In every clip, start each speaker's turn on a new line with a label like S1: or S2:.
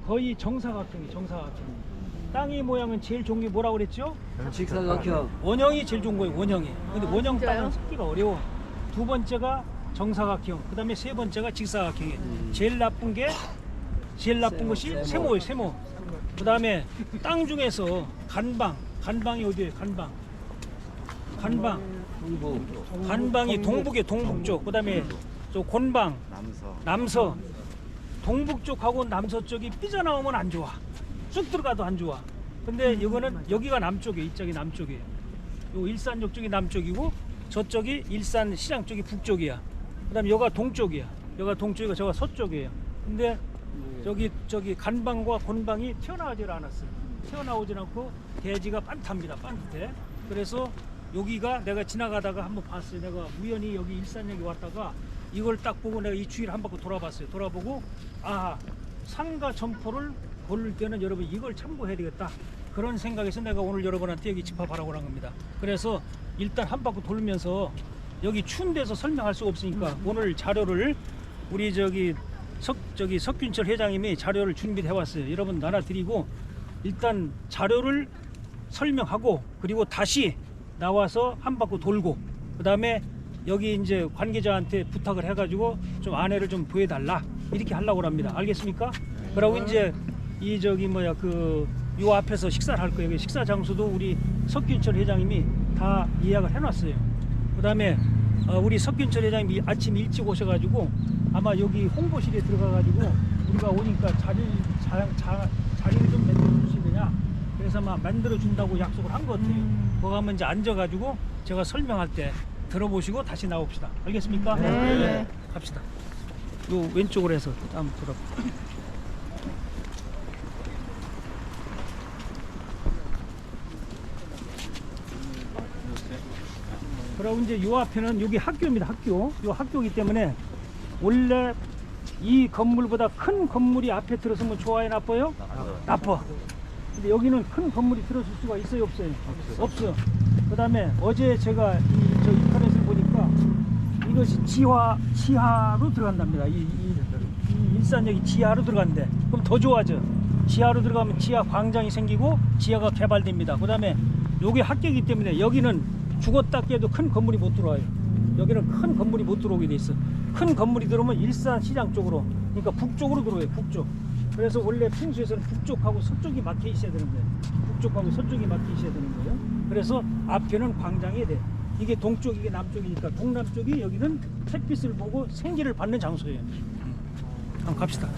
S1: 거의 정사각형이 정사각형. 땅의 모양은 제일 좋은 게 뭐라고 그랬죠?
S2: 직사각형.
S1: 원형이 제일 좋은 거예요. 원형이. 근데 원형
S3: 진짜요?
S1: 땅은 찾기가 어려워. 두 번째가 정사각형. 그다음에 세 번째가 직사각형이에요. 제일 나쁜 것이 세모예요. 세모. 그다음에 땅 중에서 간방이 어디예요? 간방이 동북에 동북쪽. 그다음에 저 곤방 남서. 동북쪽하고 남서쪽이 삐져나오면 안 좋아. 쑥 들어가도 안 좋아. 근데 이거는 여기가 남쪽이에요. 이쪽이 남쪽이에요. 요 일산역 쪽이 남쪽이고 저쪽이 일산 시장 쪽이 북쪽이야. 그다음에 여기가 동쪽이야. 여기가 동쪽이고 저가 서쪽이에요. 근데 저기 간방과 곤방이 튀어나오질 않았어요. 튀어나오질 않고 대지가 빤탑니다. 빤듯해. 그래서 여기가 내가 지나가다가 한번 봤어요. 내가 우연히 여기 일산역에 왔다가 이걸 딱 보고 내가 이 주위를 한 바퀴 돌아봤어요. 돌아보고 상가 점포를 고를 때는 여러분 이걸 참고해야 되겠다. 그런 생각에서 내가 오늘 여러분한테 여기 집합하라고 한 겁니다. 그래서 일단 한 바퀴 돌면서 여기 추운 데서 설명할 수가 없으니까 오늘 자료를 우리 석균철 회장님이 자료를 준비해 왔어요. 여러분 나눠 드리고 일단 자료를 설명하고 그리고 다시 나와서 한 바퀴 돌고 그다음에 여기 이제 관계자한테 부탁을 해가지고 좀 안내를 좀 보여달라 이렇게 하려고 합니다. 알겠습니까? 그리고 이제 요 앞에서 식사를 할 거예요. 식사 장소도 우리 석균철 회장님이 다 예약을 해놨어요. 그다음에 우리 석균철 회장님이 아침 일찍 오셔가지고 아마 여기 홍보실에 들어가가지고 우리가 오니까 자리를 좀 만들어 주시느냐. 그래서 아마 만들어 준다고 약속을 한 것 같아요. 거기 가면 이제 앉아가지고 제가 설명할 때 들어보시고 다시 나옵시다. 알겠습니까? 네. 갑시다. 요 왼쪽으로 해서 한번 돌아. 그리고 이제 요 앞에는 여기 학교입니다. 학교. 요 학교이기 때문에 원래 이 건물보다 큰 건물이 앞에 들어서면 좋아요, 나빠요? 나빠. 근데 여기는 큰 건물이 들어설 수가 있어요, 없어요? 없어요. 그다음에 어제 제가 저 인터넷을 보니까 이것이 지하로 들어간답니다. 이 일산역이 지하로 들어간대. 그럼 더 좋아져. 지하로 들어가면 지하 광장이 생기고 지하가 개발됩니다. 그다음에 여기 학교이기 때문에 여기는 죽었다 깨도 큰 건물이 못 들어와요. 여기는 큰 건물이 못 들어오게 돼 있어. 큰 건물이 들어오면 일산 시장 쪽으로, 그러니까 북쪽으로 들어와요. 북쪽. 그래서 원래 풍수에서는 북쪽하고 서쪽이 막혀 있어야 되는 거예요. 북쪽하고 서쪽이 막혀 있어야 되는 거예요. 그래서 앞에는 광장이 돼. 이게 동쪽, 이게 남쪽이니까 동남쪽이 여기는 햇빛을 보고 생기를 받는 장소예요. 한번 갑시다.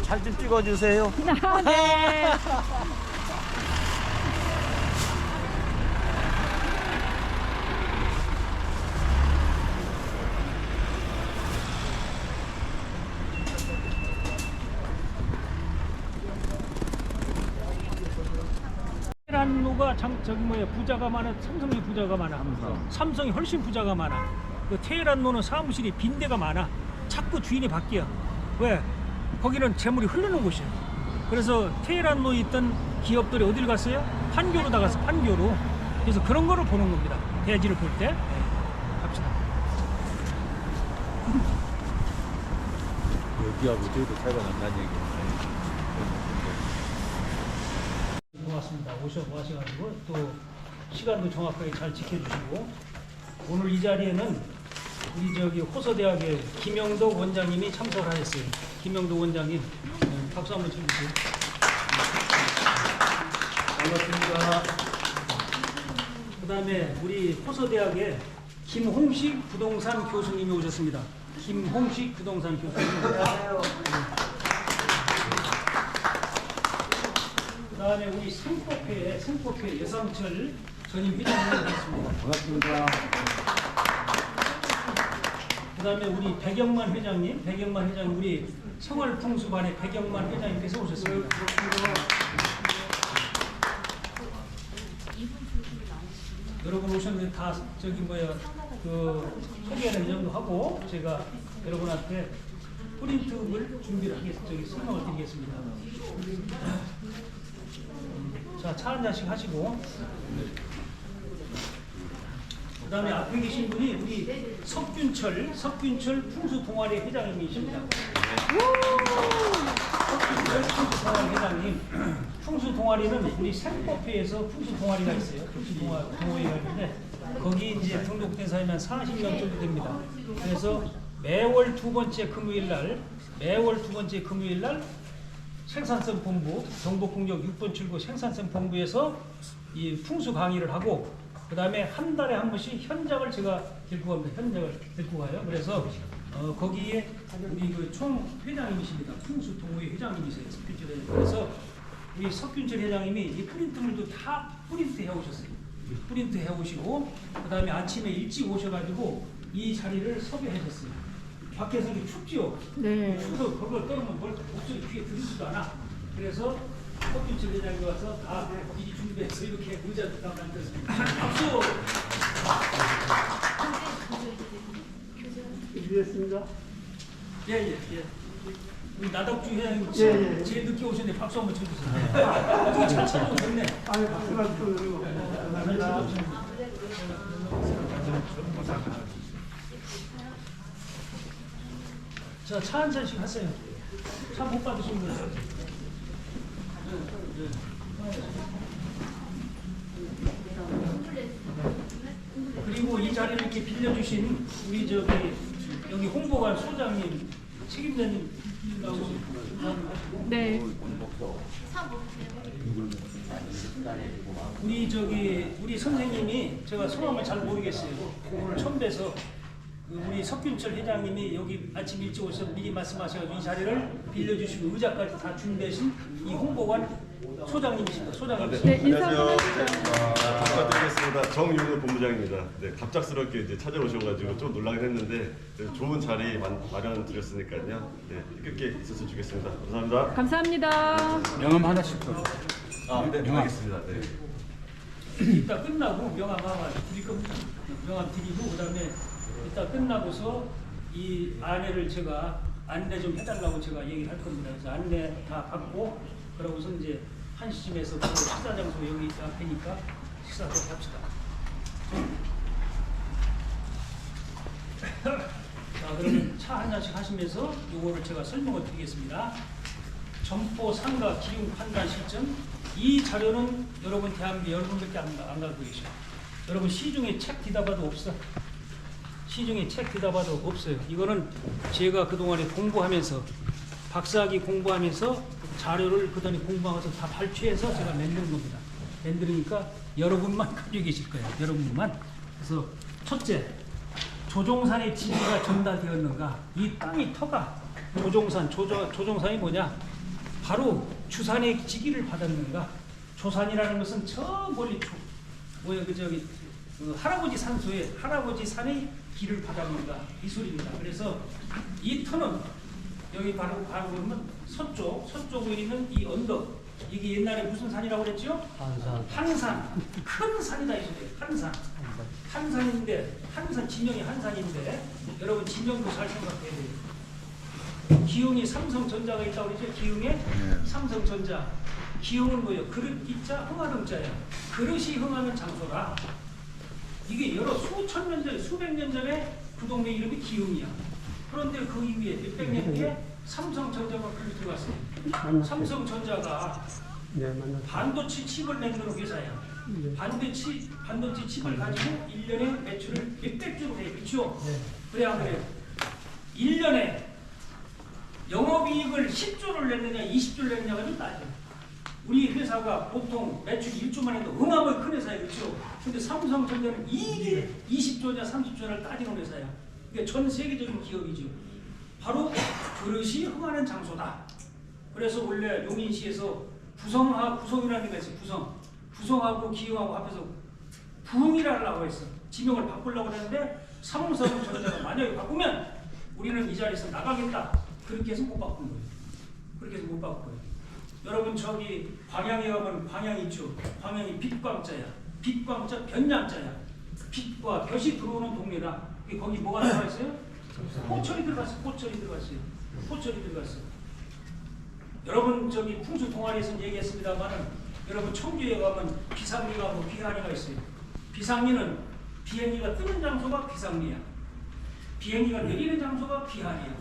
S2: 잘 좀 찍어주세요.
S3: 네.
S1: 테란노가 부자가 많아. 삼성이 부자가 많아. 삼성이 훨씬 부자가 많아. 그 테란노는 사무실이 빈대가 많아. 자꾸 주인이 바뀌어. 왜? 거기는 재물이 흐르는 곳이야. 그래서 테란노에 있던 기업들이 어딜 갔어요? 판교로 나가서 판교로. 그래서 그런 거를 보는 겁니다. 대지를 볼 때. 갑시다.
S4: 여기하고 저기도 차이가 난다는 얘기예요.
S1: 고맙습니다. 오셔가지고 또 시간도 정확하게 잘 지켜주시고 오늘 이 자리에는 우리 호서대학의 김영덕 원장님이 참석을 하셨어요. 김영덕 원장님 박수 한번 쳐주세요. 반갑습니다. 그 다음에 우리 호서대학의 김홍식 부동산 교수님이 오셨습니다. 김홍식 부동산 교수님. 안녕하세요. 그 다음에 우리 생포회 예상철 전임 회장님 오셨습니다.
S4: 반갑습니다.
S1: 그 다음에 우리 백영만 회장님, 우리 생활풍수반의 백영만 회장님께서 오셨습니다. 여러분 오셨는데 다 저기 뭐야 그 소개는 이 정도 하고 제가 여러분한테 프린트물 준비를 저기 설명을 드리겠습니다. 자, 차 한 잔씩 하시고 그 다음에 앞에 계신 분이 우리 석균철 풍수 동아리 회장님이십니다. 석균철 풍수 동아리 회장님. 풍수 동아리는 우리 생법회에서 풍수 동아리가 있어요. 풍수 동아리가 있는데 거기 이제 등록된 사람이 한 40명 정도 됩니다. 그래서 매월 두 번째 금요일 날 생산성 본부 경복궁역 6번 출구 생산성 본부에서 이 풍수 강의를 하고 그 다음에 한 달에 한 번씩 현장을 제가 데리고 갑니다. 현장을 데리고 가요. 그래서 거기에 우리 그 총 회장님이십니다. 풍수 동호회 회장님이세요. 석균철 회장님. 그래서 우리 석균철 회장님이 이 프린트물도 다 프린트 해오셨어요. 프린트 해오시고 그 다음에 아침에 일찍 오셔가지고 이 자리를 섭외하셨어요. 밖에서 이렇게 춥지요?
S3: 네.
S1: 추워서 그걸 떨으면 뭘 목소리 귀에 들리지도 않아. 그래서 석균철 회장이 와서 다 미리 준비해서 이렇게 의자도 다 만들었습니다. 박수!
S5: 준비했습니다.
S1: 예. 우리 나덕주 회장님 제일 늦게 오셨는데 박수 한번 쳐주세요. 어떻게 잘 찾아오셨네.
S5: 아니, 박수가 또 그리고. 감사합니다.
S1: 자, 차 한 잔씩 하세요. 차 못 받으신 분. 그리고 이 자리를 이렇게 빌려주신 우리 저기 여기 홍보관 소장님, 책임자님 나오시고.
S3: 네.
S1: 우리 선생님이 제가 성함을 잘 모르겠어요. 오늘 처음 뵈서 우리 석균철 회장님이 여기 아침 일찍 오셔서 미리 말씀하셔서 이 자리를 빌려주시고 의자까지 다 준비하신 이 홍보관 소장님이십니다. 소장님.
S3: 네, 인사
S6: 안녕하세요.
S3: 한번 해주세요.
S6: 부탁드리겠습니다. 정윤우 본부장입니다. 네, 갑작스럽게 이제 찾아오셔가지고 좀 놀라긴 했는데 좋은 자리 마련 드렸으니까요. 네, 뜻깊게 있었으면 좋겠습니다. 감사합니다.
S3: 감사합니다.
S4: 명함 하나씩 더.
S6: 네, 알겠습니다. 네.
S1: 이따 끝나고 명함 하나 드릴 겁니다. 명함 드리고 그다음에 이따 끝나고서 이 안내를 제가 안내 좀 해달라고 제가 얘기를 할 겁니다. 그래서 안내 다 받고 그러고서 이제 1시쯤에서 바로 식사 장소 여기 앞이니까 식사도 합시다. 자, 그러면 차 한 잔씩 하시면서 요거를 제가 설명을 드리겠습니다. 점포 상가 기용 판단 시점. 이 자료는 여러분 대한민국 여러분밖에 안 갖고 계셔. 여러분 시중에 책 뒤다봐도 없어. 시중에 책 뒤다봐도 없어요. 이거는 제가 그동안에 공부하면서 박사학위 공부하면서 자료를 그동안에 공부하면서 다 발췌해서 제가 만든 겁니다. 만들으니까 여러분만 가지고 계실 거예요. 여러분만. 그래서 첫째, 조종산의 지지가 전달되었는가? 이 땅의 터가 조종산이 뭐냐? 바로 주산의 지기를 받았는가? 조산이라는 것은 저 멀리 할아버지 산소에 할아버지 산의 길을 받았는가? 이 소리입니다. 그래서 이 터는 여기 바로 보면 서쪽에 있는 이 언덕, 이게 옛날에 무슨 산이라고 그랬죠? 한산. 큰 산이다 이 소리예요. 한산인데 한산 지명이 한산인데 여러분 지명도 잘 생각해야 돼요. 기흥이 삼성전자가 있다고 그랬죠? 기흥에 삼성전자. 기흥은 뭐예요? 그릇 기자 흥하릉자야. 그릇이 흥하는 장소라. 이게 여러 수천 년 전에 수백 년 전에 그 동네 이름이 기흥이야. 그런데 그 이후에 몇백 년 뒤에 삼성전자가 그릇 들어갔어요. 삼성전자가 반도체 칩을 만드는 회사야. 반도체 칩을 가지고 1년에 매출을 몇백조로 해요. 그렇죠? 그래 안 그래요? 1년에 영업이익을 10조를 냈느냐 20조를 냈느냐가 좀 따져. 우리 회사가 보통 매출 1조만 해도 어마어마하게 큰 회사예요. 그렇죠? 근데 삼성전자는 이익이 20조냐 30조를 따지는 회사야. 그러니까 전 세계적인 기업이죠. 바로 그릇이 흥하는 장소다. 그래서 원래 용인시에서 부성이라는 데가 있어요. 부성하고 기흥하고 합해서 부흥이라고 했어. 지명을 바꾸려고 했는데 삼성전자가 만약에 바꾸면 우리는 이 자리에서 나가겠다. 그렇게 해서 못 바꾼 거예요. 그렇게 해서 못 바꾼 거예요. 여러분 저기 광양에 가면 광양 있죠. 광양이 빛광자야. 빛과 자 변양자야. 빛과 볕이 들어오는 동네다. 거기 뭐가 들어가 있어요? 포철이 들어갔어. 포철이 들어갔어요. 포철이 들어갔어. 여러분 저기 풍수 동아리에서 얘기했습니다만은 여러분 청주에 가면 비상리가 뭐 비하리가 있어요. 비상리는 비행기가 뜨는 장소가 비상리야. 비행기가 내리는 장소가 비하리야.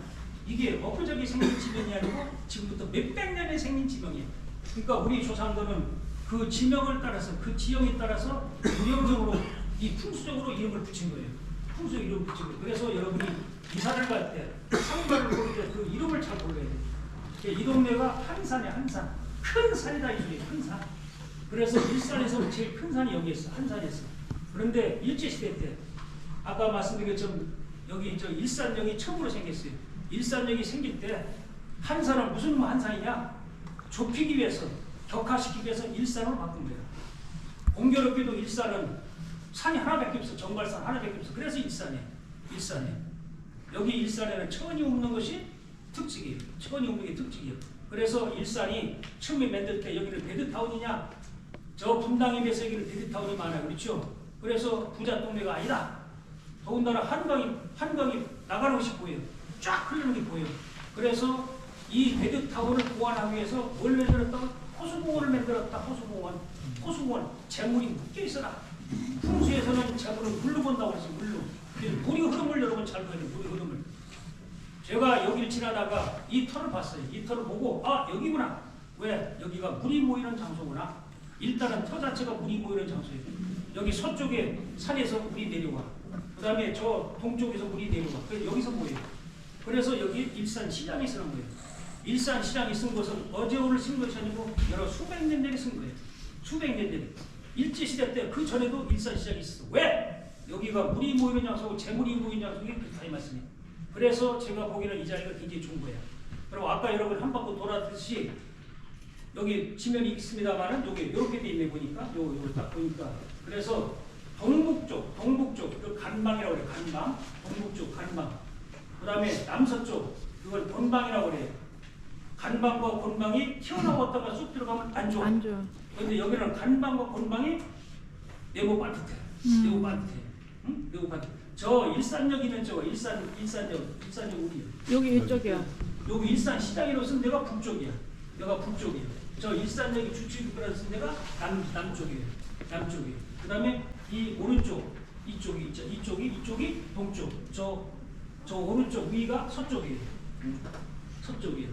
S1: 이게 엊그저께 생긴 지명이 아니고 지금부터 몇백 년에 생긴 지명이에요. 그러니까 우리 조상들은 그 지명을 따라서 그 지형에 따라서 무형적으로 이 풍수적으로 이름을 붙인 거예요. 풍수 이름을 붙인 거예요. 그래서 여러분이 이사를 갈 때 상가를 고를 때 그 이름을 잘 골라야 돼요. 이 동네가 한산이야. 한산. 큰 산이다 이 소리예요. 큰 산. 그래서 일산에서 제일 큰 산이 여기 있어. 한산이었어. 그런데 일제시대 때 아까 말씀드린 것처럼 여기 저 일산역이 처음으로 생겼어요. 일산역이 생길 때 한산은 무슨 한산이냐? 좁히기 위해서 격화시키기 위해서 일산으로 바꾼 거예요. 공교롭게도 일산은 산이 하나밖에 없어. 정발산 하나밖에 없어. 그래서 일산이에요. 일산이에요. 여기 일산에는 천이 없는 것이 특징이에요. 천이 없는 게 특징이에요. 그래서 일산이 처음에 만들 때 여기는 베드타운이냐? 저 분당에 비해서 여기는 베드타운이 많아요. 그렇죠? 그래서 부자 동네가 아니다. 더군다나 한강이 나가는 것이 보여요. 쫙 흐르는 게 보여요. 그래서 이 베드타운을 보완하기 위해서 뭘 만들었다? 호수공원을 만들었다. 호수공원. 호수공원. 재물이 묶여 있어라. 풍수에서는 재물을 물로 본다고 그랬어요. 물로. 물이 흐름을 여러분 잘 봐야 돼요. 물이 흐름을. 제가 여기를 지나다가 이 터를 봤어요. 이 터를 보고 아 여기구나. 왜? 여기가 물이 모이는 장소구나. 일단은 터 자체가 물이 모이는 장소예요. 여기 서쪽에 산에서 물이 내려와. 그 다음에 저 동쪽에서 물이 내려와. 그래서 여기서 모여요. 그래서 여기 일산시장이 쓰는 거예요. 일산시장이 쓴 것은 어제 오늘 쓴 것이 아니고 여러 수백 년 전에 쓴 거예요. 수백 년 전에. 일제시대 때 그 전에도 일산시장이 있었어. 왜? 여기가 물이 모이는 장소고 재물이 모이는 장소가 그렇다 이 말씀이에요. 그래서 제가 보기에는 이 자리가 굉장히 좋은 거예요. 그리고 아까 여러분 한 바퀴 돌았듯이 여기 지면이 있습니다만은 여기 이렇게 돼 있네 보니까 요거 딱 보니까 그래서 동북쪽 그 간방이라고 그래요. 간방 동북쪽 간방 그 다음에 남서쪽 그걸 본방이라고 그래요. 간방과 본방이 튀어나왔다가 쑥 들어가면 안 좋아.
S3: 안 좋아.
S1: 그런데 여기는 간방과 본방이 네모 반듯해. 네모 반듯해. 응? 네모 반듯해. 저 일산역이면 저거 일산역 우리요.
S3: 여기 이쪽이야.
S1: 여기 일산시장이로서는 내가 북쪽이야. 내가 북쪽이야. 저 일산역이 주축이라서 내가 남쪽이에요. 남쪽이에요. 그 다음에 이 오른쪽 이쪽이 있죠. 이쪽이 동쪽. 저 오른쪽 위가 서쪽이에요. 서쪽이에요.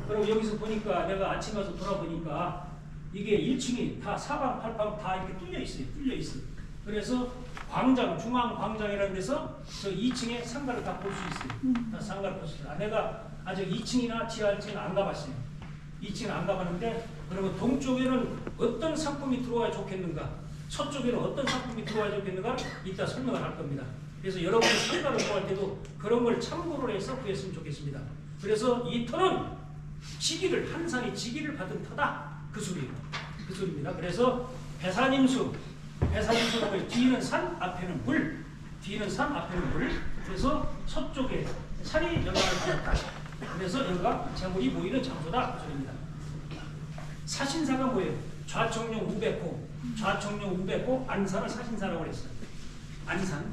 S1: 그리고 여기서 보니까 내가 아침 가서 돌아보니까 이게 1층이 다 사방팔방 다 이렇게 뚫려 있어요. 뚫려 있어. 그래서 광장, 중앙광장이라는 데서 저 2층에 상가를 다 볼 수 있어요. 다 상가를 볼 수 있어요. 내가 아직 2층이나 지하 1층은 안 가봤어요. 2층은 안 가봤는데 그러면 동쪽에는 어떤 상품이 들어와야 좋겠는가? 서쪽에는 어떤 상품이 들어와야 좋겠는가? 이따 설명을 할 겁니다. 그래서 여러분이 상가를 구할 때도 그런 걸 참고를 해서 구했으면 좋겠습니다. 그래서 이 터는 한산이 지기를 받은 터다. 그 소리예요. 그 소리입니다. 그래서 배산임수 배산임수라고 뒤는 산, 앞에는 물. 뒤는 산, 앞에는 물. 그래서 서쪽에 산이 연락을 받았다. 그래서 여기가 재물이 모이는 장소다. 그 소리입니다. 사신사가 뭐예요? 좌청룡 우백호. 좌청룡 우백호 안산을 사신사라고 그랬어요. 안산.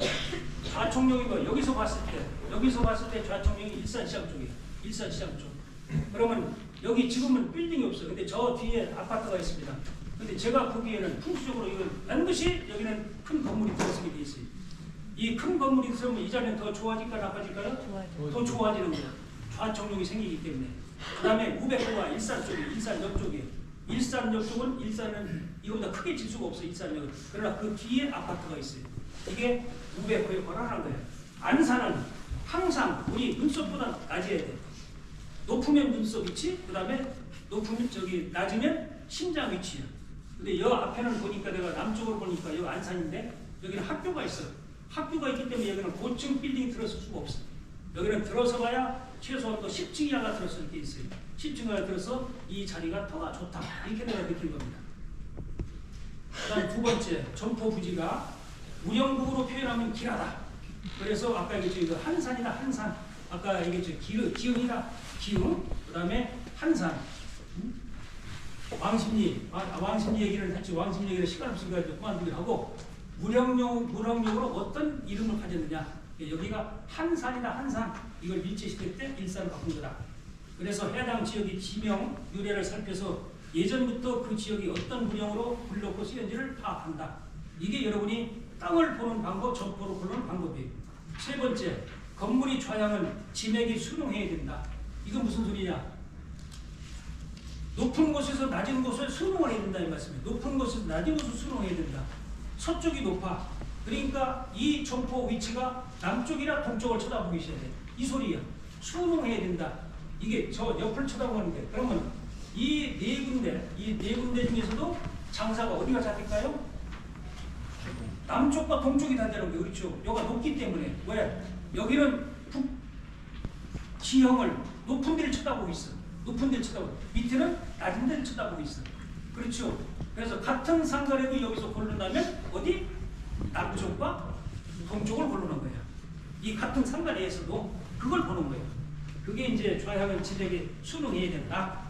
S1: 좌청룡이고 여기서 봤을 때 좌청룡이 일산시장 쪽이에요. 일산시장 쪽. 그러면 여기 지금은 빌딩이 없어요. 근데 저 뒤에 아파트가 있습니다. 근데 제가 보기에는 풍수적으로 이건 반드시 여기는 큰 건물이 들어서게 돼 있어요. 이 큰 건물이 들어서면 이 자리는 더 좋아질까요? 나빠질까요? 더 좋아지는 거예요. 좌청룡이 생기기 때문에. 그 다음에 우백호가 일산 쪽이에요. 일산역 쪽이에요. 일산역 쪽은 일산은 이거보다 크게 질 수가 없어요. 일산역은. 그러나 그 뒤에 아파트가 있어요. 이게 우백호에 관한한 거예요. 안산은 항상 우리 눈썹보다 낮아야 돼. 높으면 눈썹 위치, 그 다음에 높으면 낮으면 심장 위치야. 근데 여 앞에는 보니까 내가 남쪽으로 보니까 여기 안산인데 여기는 학교가 있어요. 학교가 있기 때문에 여기는 고층 빌딩이 들어설 수가 없어. 여기는 들어서봐야 최소한 또 10층 이하가 들어서 이렇게 있어요. 10층 이하가 들어서 이 자리가 터가 좋다. 이렇게 내가 느낀 겁니다. 그 다음 두 번째, 점포 부지가 우영국으로 표현하면 길하다. 그래서 아까 얘기했죠. 이거 한산이다. 한산. 아까 얘기했죠. 기흥이다. 기흥. 그 다음에 한산. 왕십리 얘기를 했지. 왕십리 얘기를 시간 없으니까 그만두기로 하고 문형용으로 어떤 이름을 가졌느냐. 여기가 한산이다. 한산. 이걸 일제시대 때 일산을 바꾼 거다. 그래서 해당 지역의 지명, 유래를 살펴서 예전부터 그 지역이 어떤 문형으로 불렸고 쓰였는지를 파악한다. 이게 여러분이 땅을 보는 방법, 점포를 보는 방법이에요. 세 번째, 건물의 좌향은 지맥이 순응해야 된다. 이건 무슨 소리냐? 높은 곳에서 낮은 곳을 순응을 해야 된다 이 말씀이에요. 높은 곳에서 낮은 곳을 순응해야 된다. 서쪽이 높아. 그러니까 이 점포 위치가 남쪽이나 동쪽을 쳐다보기 시작해. 이 소리야. 순응해야 된다. 이게 저 옆을 쳐다보는데 그러면 이 네 군데 중에서도 장사가 어디가 잡힐까요? 남쪽과 동쪽이 다 되는 거예요. 그렇죠? 여기가 높기 때문에. 왜? 여기는 지형을 높은 데를 쳐다보고 있어. 높은 데를 쳐다보고 밑에는 낮은 데를 쳐다보고 있어. 그렇죠? 그래서 같은 상가래도 여기서 고른다면 어디? 남쪽과 동쪽을 고르는 거야. 이 같은 상가 내에서도 그걸 보는 거예요. 그게 이제 좌향은 지맥에 순응해야 된다.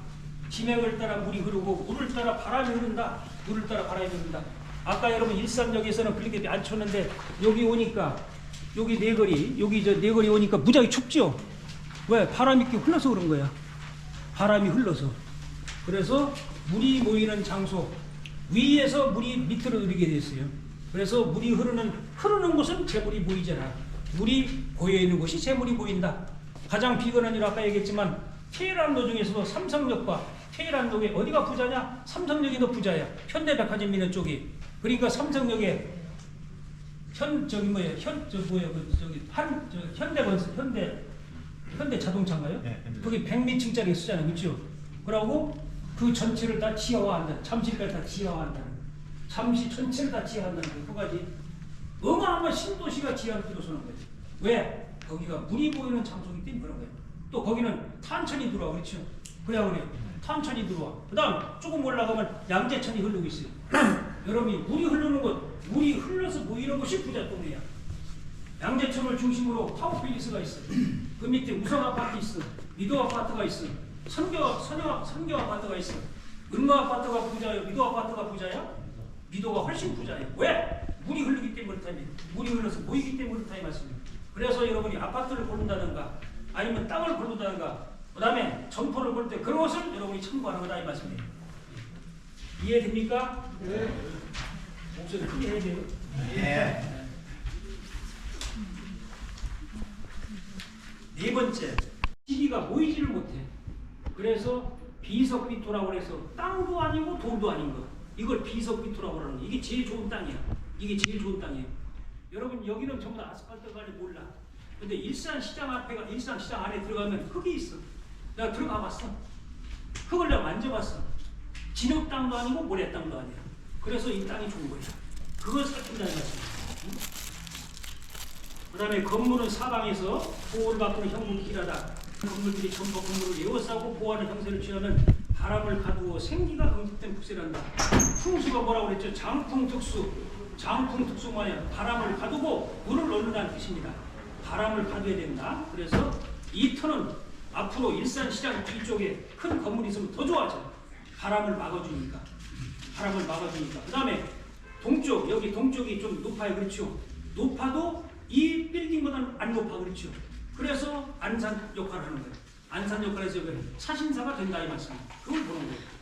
S1: 지맥을 따라 물이 흐르고 물을 따라 바람이 흐른다. 물을 따라 바람이 흐른다. 아까 여러분 일산역에서는 그렇게 안 쳤는데 여기 오니까 여기 네거리 오니까 무지하게 춥죠. 왜? 바람이 이렇게 흘러서 그런 거야. 바람이 흘러서. 그래서 물이 모이는 장소 위에서 물이 밑으로 흐르게 됐어요. 그래서 물이 흐르는 곳은 재물이 보이잖아. 물이 고여 있는 곳이 재물이 보인다. 가장 비근한 일 아까 얘기했지만 테헤란로 중에서도 삼성역과 테헤란로에 어디가 부자냐? 삼성역이 더 부자야. 현대백화점 있는 쪽이. 그러니까 삼성역에 현대 자동차인가요? 네, 거기 100미층짜리 쓰잖아요. 그렇죠? 그러고 그 전체를 다 지하화한다. 잠실까지 다 지하화한다는. 잠시 전체를 다 지하한다는 거. 그까지 어마어마한 신도시가 지하로 들어서는 거예요. 왜? 거기가 물이 보이는 장소이기 때문에 그런 거예요. 또 거기는 탄천이 들어와. 그렇죠? 그래야 그래요. 탄천이 들어와. 그 다음 조금 올라가면 양재천이 흐르고 있어요. 여러분이 물이 흐르는 곳, 물이 흘러서 보이는 곳이 부잣동네야. 양재천을 중심으로 타워필리스가 있어. 그 밑에 우성 아파트 있어. 미도 아파트가 있어. 선교 아파트가 있어. 은마 아파트가 부자예요. 미도 아파트가 부자야? 미도가 훨씬 부자예요. 왜? 물이 흐르기 때문에 그렇다니. 물이 흘러서 보이기 때문에 그렇다 이 말씀이에요. 그래서 여러분이 아파트를 고른다든가 아니면 땅을 고른다든가 그 다음에 점포를 고를 때 그런 것을 여러분이 참고하는 거다 이 말씀이에요. 이해됩니까? 네. 목소리 크게 해야 돼요. 네. 네 번째, 시기가 모이지를 못해. 그래서 비석비토라고 해서 땅도 아니고 돌도 아닌 거. 이걸 비석비토라고 하는 거. 이게 제일 좋은 땅이야. 이게 제일 좋은 땅이에요. 여러분 여기는 전부 다 아스팔트가 아니 몰라. 근데 일산시장 안에 들어가면 흙이 있어. 내가 들어가 봤어. 흙을 내가 만져봤어. 진흙 땅도 아니고 모래 땅도 아니야. 그래서 이 땅이 좋은 거야. 그걸 살핀다는 거지. 그 다음에 건물은 사방에서 보호를 받고는 형국이 길하다. 건물들이 전부 건물을 에워싸고 보호하는 형세를 취하면 바람을 가두어 생기가 응축된 국세란다. 풍수가 뭐라고 그랬죠? 장풍특수. 장풍특수 뭐냐? 바람을 가두고 물을 넣는다는 뜻입니다. 바람을 가둬야 된다. 그래서 이 터는 앞으로 일산시장 뒤쪽에 큰 건물이 있으면 더 좋아져. 바람을 막아주니까. 그 다음에 동쪽, 여기 동쪽이 좀 높아요. 그렇죠? 높아도 이 빌딩보다는 안 높아. 그렇죠? 그래서 안산 역할을 하는 거예요. 안산 역할에서 사신사가 된다 이 말씀입니다. 그걸 보는 거예요.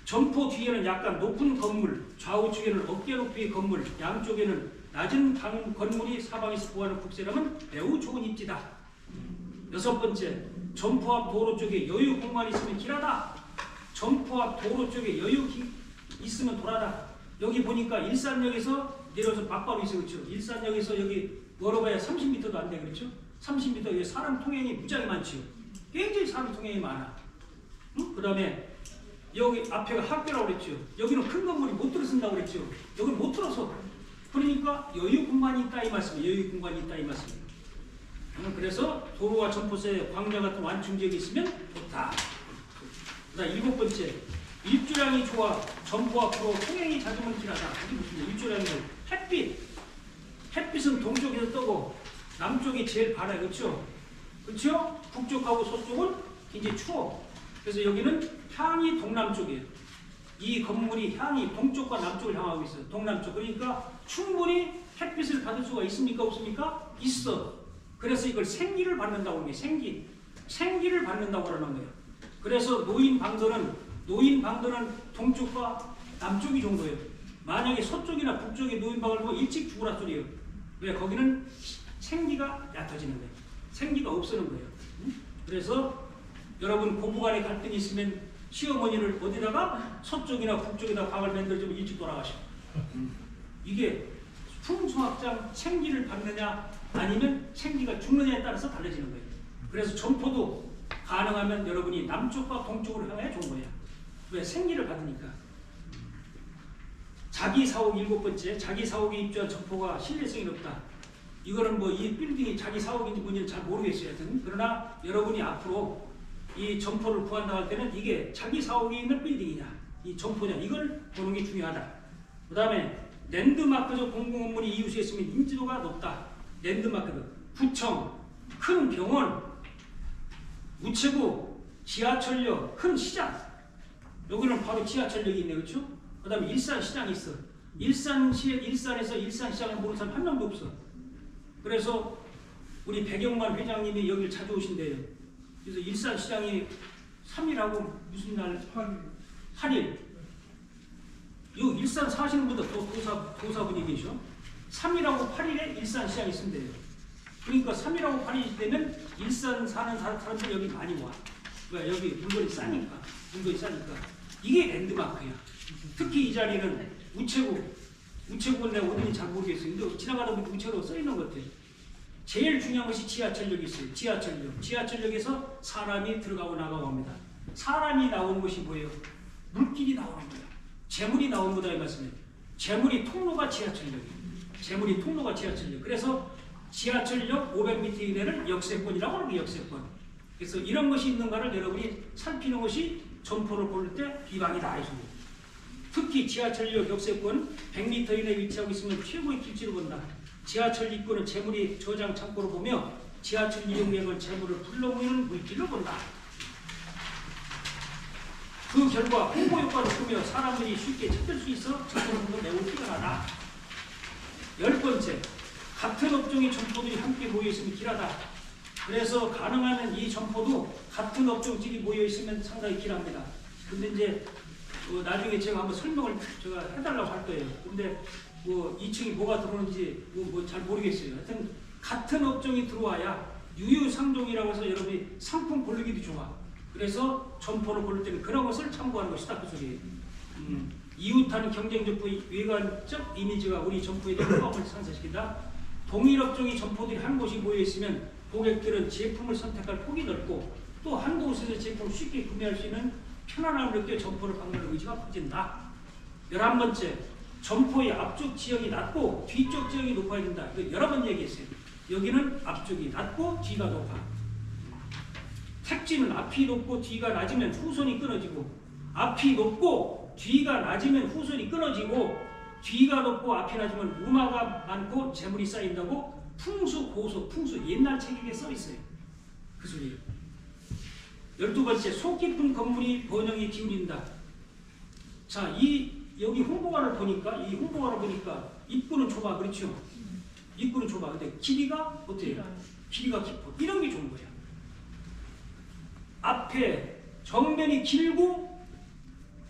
S1: 점포 뒤에는 약간 높은 건물, 좌우측에는 어깨 높이의 건물, 양쪽에는 낮은 건물이 사방에서 보호하는 국세라면 매우 좋은 입지다. 여섯 번째, 점포 앞 도로 쪽에 여유 공간이 있으면 길하다. 점포 앞 도로 쪽에 여유 있으면 돌아다. 여기 보니까 일산역에서 내려서 막바로 있어요. 그렇죠? 일산역에서 여기 멀어봐야 30m도 안 돼. 그렇죠? 30m 여기 사람 통행이 무지하게 많죠. 굉장히 사람 통행이 많아. 응? 그 다음에 여기 앞에가 학교라고 그랬죠. 여기는 큰 건물이 못 들어선다고 그랬죠. 여기는 못 들어서. 그러니까 여유 공간이 있다 이 말씀이에요. 여유 공간이 있다 이 말씀이에요. 그래서 도로와 점포사에 광장 같은 완충 지역이 있으면 좋다. 그다음 일곱 번째, 일조량이 좋아 점포 앞으로 통행이 잦으면 길하다. 이게 무슨 일조량이 햇빛은 동쪽에서 뜨고 남쪽이 제일 밝아요. 그렇죠? 그렇죠? 북쪽하고 서쪽은 굉장히 추워. 그래서 여기는 향이 동남쪽이에요. 이 건물이 향이 동쪽과 남쪽을 향하고 있어요. 동남쪽. 그러니까 충분히 햇빛을 받을 수가 있습니까? 없습니까? 있어. 그래서 이걸 생기를 받는다고 하는 게 생기를 받는다고 하는 거예요. 그래서 노인방도는 동쪽과 남쪽이 좋은 거예요. 만약에 서쪽이나 북쪽에 노인방을 보면 일찍 죽으라 소리예요. 왜? 거기는 생기가 얕아지는 거예요. 생기가 없어는 거예요. 그래서 여러분 고부간에 갈등이 있으면 시어머니를 어디다가 서쪽이나 북쪽에다 방을 만들어주면 일찍 돌아가셔. 이게 풍수학장 생기를 받느냐 아니면 생기가 죽느냐에 따라서 달라지는 거예요. 그래서 점포도 가능하면 여러분이 남쪽과 동쪽으로 향해 좋은 거예요. 왜? 생기를 받으니까. 자기 사옥 7번째, 자기 사옥에 입주한 점포가 신뢰성이 높다. 이거는 뭐 이 빌딩이 자기 사옥인지 뭔지는 잘 모르겠어요. 하여튼. 그러나 여러분이 앞으로 이 점포를 구한다 할 때는 이게 자기 사옥에 있는 빌딩이냐, 이 점포냐, 이걸 보는 게 중요하다. 그 다음에 랜드마크적 공공건물이 이웃에 있으면 인지도가 높다. 랜드마크도 구청, 큰 병원, 우체국, 지하철역, 큰 시장. 여기는 바로 지하철역이 있네, 그렇죠? 그 다음에 일산시장이 있어. 일산에서 일산시장을 모르는 사람 한 명도 없어. 그래서 우리 백영만 회장님이 여기를 찾아오신대요. 그래서 일산시장이 3일하고 무슨 날? 8일. 요 일산 사시는 분들 도사분이 계셔. 3일하고 8일에 일산시장이 있으면 그러니까 3일하고 8일이 되면 일산 사는 사람들 여기 많이 와. 왜? 여기 물건이 싸니까. 이게 랜드마크야. 특히 이 자리는 우체국은 내가 어딘지 잘 모르겠어요. 근데 지나가다 보니까 우체국으로 써있는 것 같아요. 제일 중요한 것이 지하철역이 있어요. 지하철역에서 사람이 들어가고 나가고 합니다. 사람이 나오는 것이 뭐예요? 물길이 나오는 거야. 재물이 나오는 거다 이 말씀이에요. 재물이 통로가 지하철역이에요. 그래서 지하철역 500m 이내를 역세권이라고 하는 게 역세권. 그래서 이런 것이 있는가를 여러분이 살피는 것이 점포를 고를 때 비방이다. 특히 지하철역 역세권 100m 이내에 위치하고 있으면 최고의 길지를 본다. 지하철 입구는 재물이 저장 창고로 보며 지하철 이용객은 재물을 불러모이는 물길을 본다. 그 결과 홍보 효과를 꾸며 사람들이 쉽게 찾을 수 있어 점포는 매우 뛰어나다. 10번째, 같은 업종의 점포들이 함께 모여있으면 길하다. 그래서 가능하면 이 점포도 같은 업종끼리 모여있으면 상당히 길합니다. 근데 이제 나중에 제가 한번 설명을 제가 해달라고 할 거예요. 근데 뭐 2층이 뭐가 들어오는지 뭐 잘 모르겠어요. 하여튼 같은 업종이 들어와야 유유상종이라고 해서 여러분이 상품 고르기도 좋아. 그래서 점포를 고를 때는 그런 것을 참고하는 것이다. 그 소리예요. 이웃하는 경쟁점포 외관적 이미지가 우리 점포에 대한 효과를 상쇄시킨다. 동일 업종의 점포들이 한 곳이 모여있으면 고객들은 제품을 선택할 폭이 넓고 또 한 곳에서 제품을 쉽게 구매할 수 있는 편안함을 느껴 점포를 방문하는 의지가 커진다. 11번째, 점포의 앞쪽 지역이 낮고 뒤쪽 지역이 높아야 된다. 이거 여러 번 얘기했어요. 여기는 앞쪽이 낮고 뒤가 높아. 택지는 앞이 높고 뒤가 낮으면 후손이 끊어지고, 앞이 높고 뒤가 낮으면 후손이 끊어지고, 뒤가 높고 앞이 낮으면 무마가 많고 재물이 쌓인다고 풍수 옛날 책에 써 있어요. 그 소리예요. 12번째, 속 깊은 건물이 번영에 기울인다. 자, 여기 홍보관을 보니까 입구는 좁아, 그렇죠? 입구는 좁아. 근데 길이가 어때요? 길이가 깊어. 이런 게 좋은 거야. 앞에 정면이 길고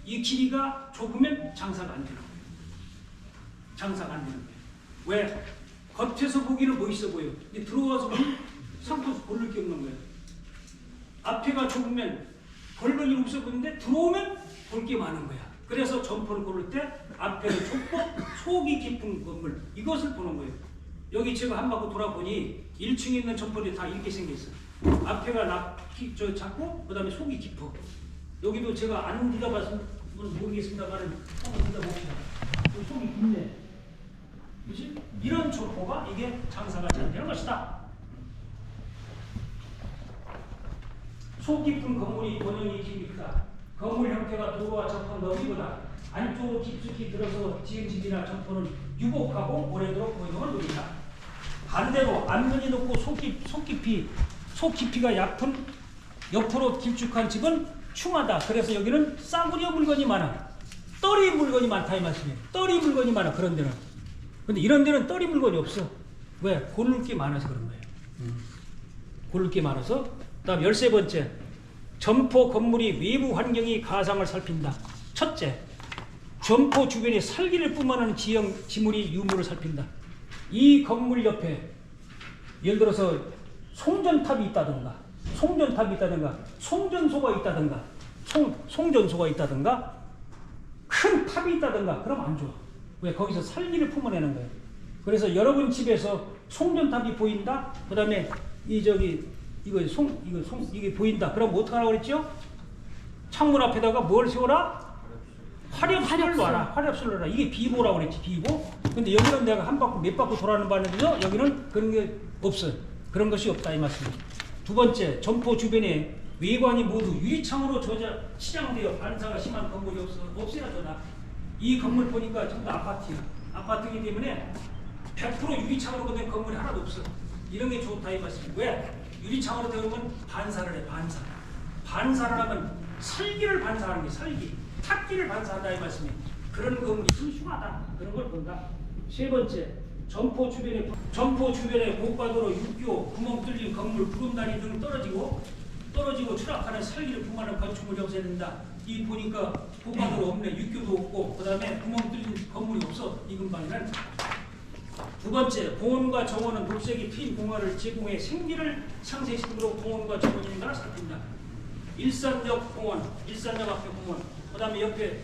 S1: 이 길이가 좁으면 장사가 안 되는 거예요. 왜? 겉에서 보기는 멋있어 보여. 근데 들어와서 보면 상품 고를 게 없는 거예요. 앞에가 좁으면 볼 일 없어 보이는데 들어오면 볼 게 많은 거야. 그래서 점포를 고를 때 앞에는 좁고 속이 깊은 건물, 이것을 보는 거예요. 여기 제가 한 바퀴 돌아보니 1층에 있는 점포들이 다 이렇게 생겼어요. 앞에가 작고 그 다음에 속이 깊어. 여기도 제가 안 믿어봐서 모르겠습니다만 한번 믿어봅시다. 속이 깊네. 그치? 이런 점포가 이게 장사가 잘 되는 것이다. 속 깊은 건물이 번영이 길다. 건물 형태가 도로와 점포 너비보다 안쪽으로 깊숙이 들어서 지형집이나 점포는 유복하고 오래도록 번영을 누린다. 반대로 안면이 높고 속 깊이가 얕은 옆으로 길쭉한 집은 충하다. 그래서 여기는 싸구려 물건이 많아. 떨이 물건이 많다 이 말씀이에요. 떨이 물건이 많아 그런 데는. 근데 이런 데는 떨이 물건이 없어. 왜? 고를 게 많아서 그런 거예요. 고를 게 많아서. 그다음 13번째, 점포 건물이 외부 환경이 가상을 살핀다. 첫째, 점포 주변에 살기를 뿜어내는 지형 지물이 유물을 살핀다. 이 건물 옆에 예를 들어서 송전탑이 있다든가, 송전소가 있다든가, 송전소가 있다든가, 큰 탑이 있다든가, 그러면 안 좋아. 왜? 거기서 살기를 품어내는 거예요. 그래서 여러분 집에서 송전탑이 보인다. 그다음에 이게 보인다. 그럼 어떻게 하라고 그랬죠? 창문 앞에다가 뭘 세워라? 화렵술을 놔라. 화렵술을 놔라. 이게 비보라고 그랬지. 비보. 근데 여기는 내가 한 바퀴 몇 바퀴 돌아는 바는데요. 여기는 그런 게 없어요. 그런 것이 없다 이 말씀입니다. 두 번째, 점포 주변에 외관이 모두 유리창으로 치장되어 반사가 심한 건물이 없어야져라. 이 건물 보니까 전부 아파트야. 아파트이기 때문에 100% 유리창으로 된 건물이 하나도 없어. 이런 게 좋다 이 말씀입니다. 왜? 유리창으로 되면 반사를 해. 반사를 하면 살기를 반사하는 게 살기. 탁기를 반사한다 이 말씀이에요. 그런 건물이 있으면 흉하다. 그런 걸 본다. 세 번째, 점포 주변에 고가도로 육교, 구멍 뚫린 건물, 구름다리 등 떨어지고 추락하는 살기를 품하는 건축물이 없어야 된다. 이 보니까 고가도로 없네. 육교도 없고 그다음에 구멍 뚫린 건물이 없어. 이 근방에는. 두 번째, 공원과 정원은 녹색이 트인 공원을 제공해 생기를 상쇄시키도록 공원과 정원인가를 살핀다. 일산역 앞에 공원, 그 다음에 옆에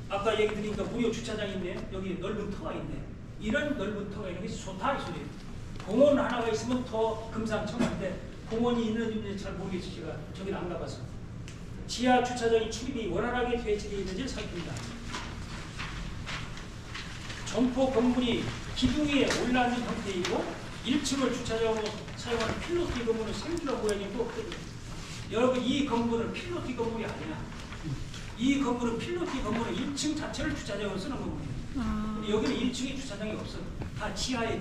S1: 아까 얘기 드리니까 무료 주차장이 있네. 여기 넓은 터가 있네. 이런 넓은 터가 있는 게 좋다 이 소리예요. 공원 하나가 있으면 더 금상첨화인데 공원이 있는지 잘 모르겠어요. 제가 저기는 안 가봐서. 지하 주차장이 출입이 원활하게 되어지게 있는지 살핀다. 점포 건물이 기둥 위에 올라앉은 형태이고 1층을 주차장으로 사용하는 필로티 건물은 생주라 모양이고 없거든요. 여러분 이 건물은 필로티 건물이 아니야. 이 건물은 필로티 건물은 1층 자체를 주차장으로 쓰는 건물이에요. 근데 여기는 1층에 주차장이 없어. 다 지하에.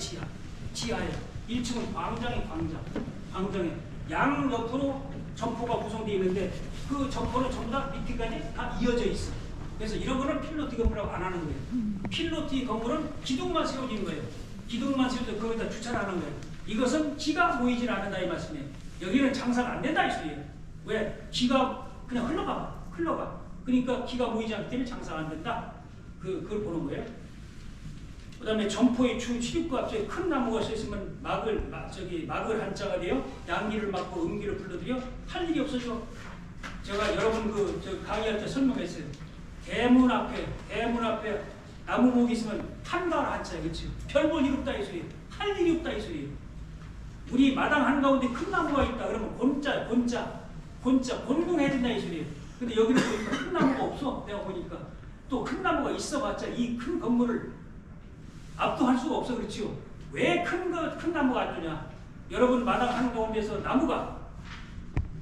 S1: 1층은 광장에. 양 옆으로 점포가 구성되어 있는데 그 점포는 전부 다 밑에까지 다 이어져 있어. 그래서 이런 거는 필로티 건물이라고 안 하는 거예요. 필로티 건물은 기둥만 세워진 거예요. 기둥만 세워져 거기다 주차를 하는 거예요. 이것은 기가 모이질 않는다 이 말씀이에요. 여기는 장사가 안 된다 이 소리예요. 왜? 기가 그냥 흘러가. 그러니까 기가 모이지 않기 때문에 장사가 안 된다. 그걸 보는 거예요. 그 다음에 점포의 주 출입구 앞에 큰 나무가 서 있으면 막을 한자가 돼요. 양기를 막고 음기를 불러들여 할 일이 없어져. 제가 여러분 강의할 때 설명했어요. 대문 앞에 나무목이 있으면 한가을 한자예요. 그렇죠? 별볼 일 없다 이 소리예요. 할 일이 없다 이 소리예요. 우리 마당 한가운데 큰 나무가 있다 그러면 곤궁해야 된다 이 소리예요. 근데 여기는 보니까 큰 나무가 없어. 내가 보니까 또 큰 나무가 있어봤자 이 큰 건물을 압도할 수가 없어. 그렇죠? 왜 큰 나무가 안 주냐? 여러분 마당 한가운데서 나무가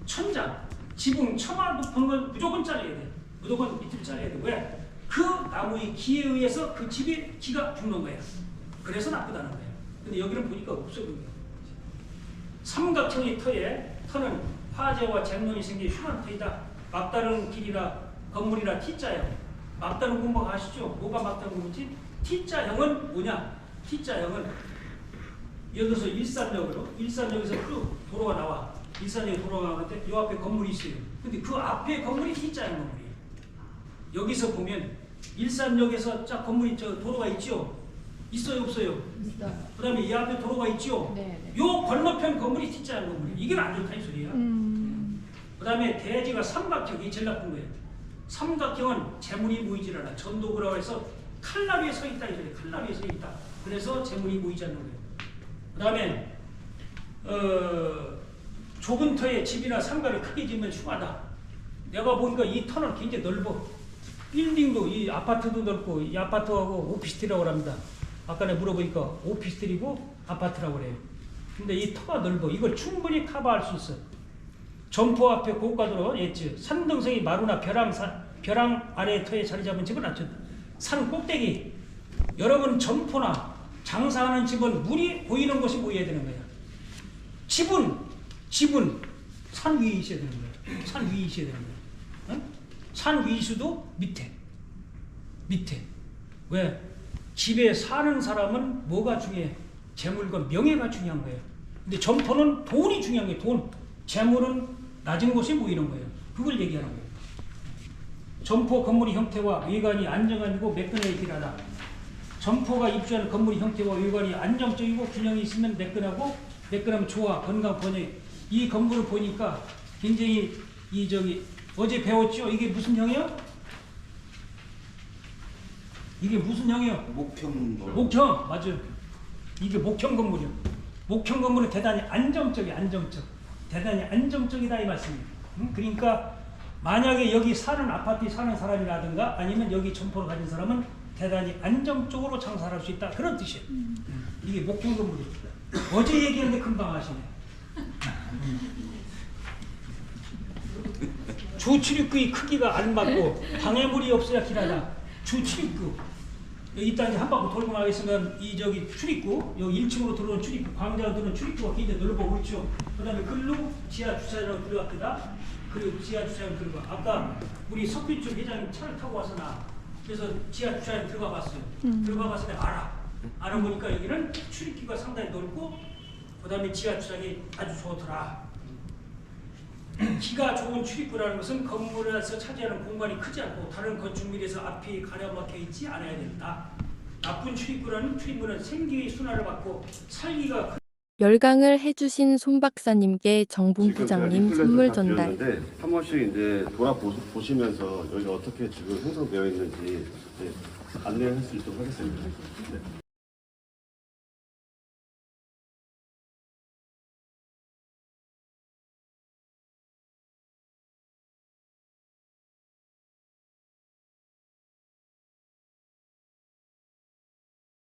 S1: 천장, 지붕, 처마 높은 건 무조건 잘라야 돼. 무조건 밑을 잘라야 돼. 왜? 그 나무의 기에 의해서 그 집에 기가 죽는 거야. 그래서 나쁘다는 거야. 근데 여기는 보니까 없어. 삼각형의 터는 화재와 쟁론이 생긴 흉한 터이다. 막다른 길이라 건물이라 T자형. 막다른 공부 아시죠? 뭐가 막다른 공부지? T자형은 뭐냐? T자형은 예를 들어서 일산역에서 쭉 도로가 나와. 일산역에 도로가 나오는데 이 앞에 건물이 있어요. 근데 그 앞에 건물이 T자형 건물이에요. 여기서 보면 일산역에서 쫙 건물이 도로가 있죠? 있어요 없어요? 그 다음에 이 앞에 도로가 있죠?
S3: 네.
S1: 요 건너편 건물이 T자형 건물이에요. 이게 안 좋다 이 소리야. 그 다음에 대지가 삼각형이 제일 나쁜 거예요. 삼각형은 재물이 모이질 않아. 전도구라고 해서 칼날 위에 서 있다 이 소리예요. 칼날 위에 서 있다. 그래서 재물이 모이지 않는 거예요. 그 다음에 좁은 터에 집이나 상가를 크게 지으면 흉하다. 내가 보니까 이 터는 굉장히 넓어. 빌딩도 이 아파트도 넓고 이 아파트하고 오피스텔이라고 합니다. 아까 내가 물어보니까 오피스텔이고 아파트라고 그래요. 근데 이 터가 넓어. 이걸 충분히 커버할 수 있어. 점포 앞에 고가도로 했지. 산등성이 마루나 벼랑 아래 터에 자리 잡은 집은 낮춘다. 산 꼭대기. 여러분 점포나 장사하는 집은 물이 보이는 곳이 모여야 되는 거야. 집은 산 위에 있어야 되는 거야. 산 위에 있어야 되는 거야. 응? 산 위수도 밑에. 밑에. 왜? 집에 사는 사람은 뭐가 중요해? 재물과 명예가 중요한 거예요. 근데 점포는 돈이 중요한 거예요. 돈. 재물은 낮은 곳에 모이는 거예요. 그걸 얘기하는 거예요. 점포 건물의 형태와 외관이 안정적이고 매끈하게 길하다. 점포가 입주하는 건물의 형태와 외관이 안정적이고 균형이 있으면 매끈하면 좋아. 건강 번영. 이 건물을 보니까 굉장히 어제 배웠죠? 이게 무슨 형이요? 이게 무슨 형이요? 목형 맞아요. 이게 목형 건물이요. 목형 건물은 대단히 대단히 안정적이다 이 말씀이에요. 그러니까 만약에 여기 사는 아파트에 사는 사람이라든가 아니면 여기 점포를 가진 사람은 대단히 안정적으로 장사할 수 있다 그런 뜻이에요. 이게 목형 건물이에요. 어제 얘기했는데 금방 하시네. 주출입구의 크기가 안 맞고 방해물이 없어야 길하다. 주출입구 이따 이제 한 바퀴 돌고 나가겠으면 이 출입구 여기 1층으로 들어오는 출입구 광장으로 들어오는 출입구가 굉장히 넓어 그렇죠. 그다음에 글로 지하 주차장으로 들어갔다. 그리고 지하 주차장 들어가. 아까 우리 석빈준 회장님 차를 타고 와서 그래서 지하 주차장 들어가 봤어요. 들어가 봤을 때 알아보니까 여기는 출입구가 상당히 넓고 그다음에 지하 주차장이 아주 좋더라. 기가 좋은 출입구라는 것은 건물에서 차지하는 공간이 크지 않고 다른 건축물에서 앞이 가려막혀 있지 않아야 된다. 나쁜 출입구는 생기의 순환을 받고 살기가
S7: 열강을 해주신 손 박사님께 정분 부장님 선물 전달.
S6: 한 번씩 이제 돌아보시면서 여기 어떻게 지금 형성되어 있는지 안내할 수 있도록 하겠습니다. 네.